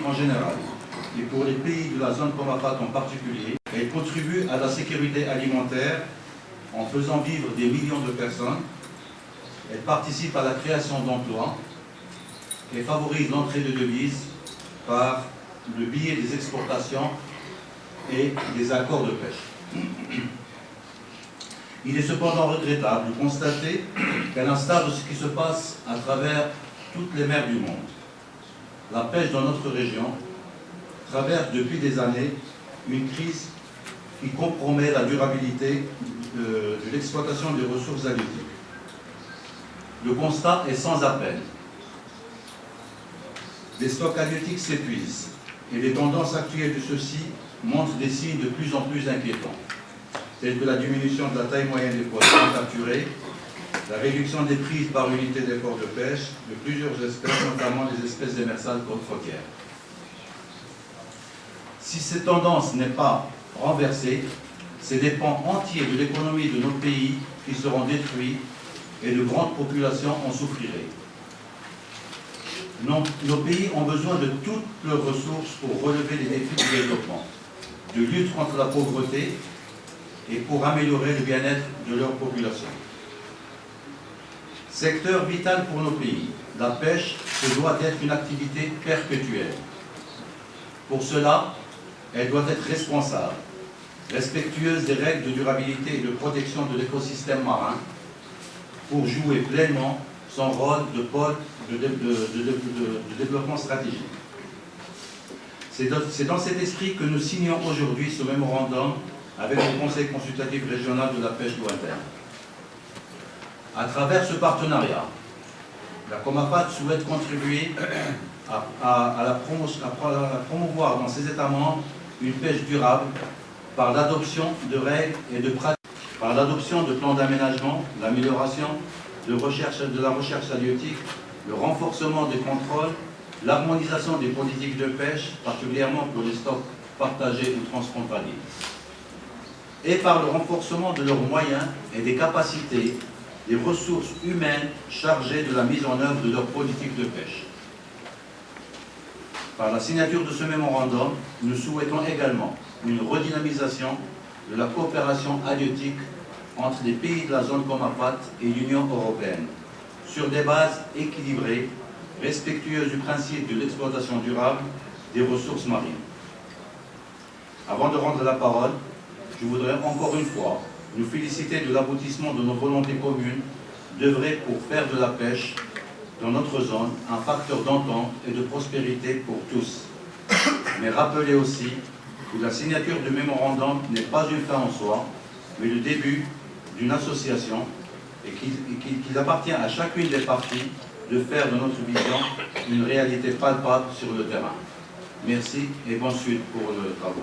en général, et pour les pays de la zone Comapat en particulier, elle contribue à la sécurité alimentaire en faisant vivre des millions de personnes. Elle participe à la création d'emplois et favorise l'entrée de devises par le biais des exportations et des accords de pêche. Il est cependant regrettable de constater qu'à l'instar de ce qui se passe à travers toutes les mers du monde, la pêche dans notre région traverse depuis des années une crise qui compromet la durabilité de l'exploitation des ressources halieutiques. Le constat est sans appel. Les stocks halieutiques s'épuisent et les tendances actuelles de ceux-ci montrent des signes de plus en plus inquiétants, tels que la diminution de la taille moyenne des poissons capturés, la réduction des prises par unité d'effort de pêche de plusieurs espèces, notamment les espèces démersales côtières. Si cette tendance n'est pas renversée, c'est des pans entiers de l'économie de nos pays qui seront détruits et de grandes populations en souffriraient. Nos pays ont besoin de toutes leurs ressources pour relever les défis du développement, de lutte contre la pauvreté et pour améliorer le bien-être de leur population. Secteur vital pour nos pays, la pêche se doit d'être une activité perpétuelle. Pour cela, elle doit être responsable, respectueuse des règles de durabilité et de protection de l'écosystème marin, pour jouer pleinement son rôle de pôle de développement stratégique. C'est dans cet esprit que nous signons aujourd'hui ce mémorandum avec le Conseil consultatif régional de la pêche lointaine. À travers ce partenariat, la Comapat souhaite contribuer à promouvoir dans ses États membres une pêche durable par l'adoption de règles et de pratiques, par l'adoption de plans d'aménagement, l'amélioration de la recherche halieutique, le renforcement des contrôles, l'harmonisation des politiques de pêche, particulièrement pour les stocks partagés ou transfrontaliers, et par le renforcement de leurs moyens et des capacités, des ressources humaines chargées de la mise en œuvre de leur politique de pêche. Par la signature de ce mémorandum, nous souhaitons également une redynamisation de la coopération halieutique entre les pays de la zone Comapat et l'Union européenne, sur des bases équilibrées, respectueuses du principe de l'exploitation durable des ressources marines. Avant de rendre la parole, je voudrais encore une fois nous féliciter de l'aboutissement de nos volontés communes d'œuvrer pour faire de la pêche dans notre zone un facteur d'entente et de prospérité pour tous. Mais rappeler aussi que la signature du mémorandum n'est pas une fin en soi, mais le début d'une association et qu'il appartient à chacune des parties de faire de notre vision une réalité palpable sur le terrain. Merci et bonne suite pour le travail.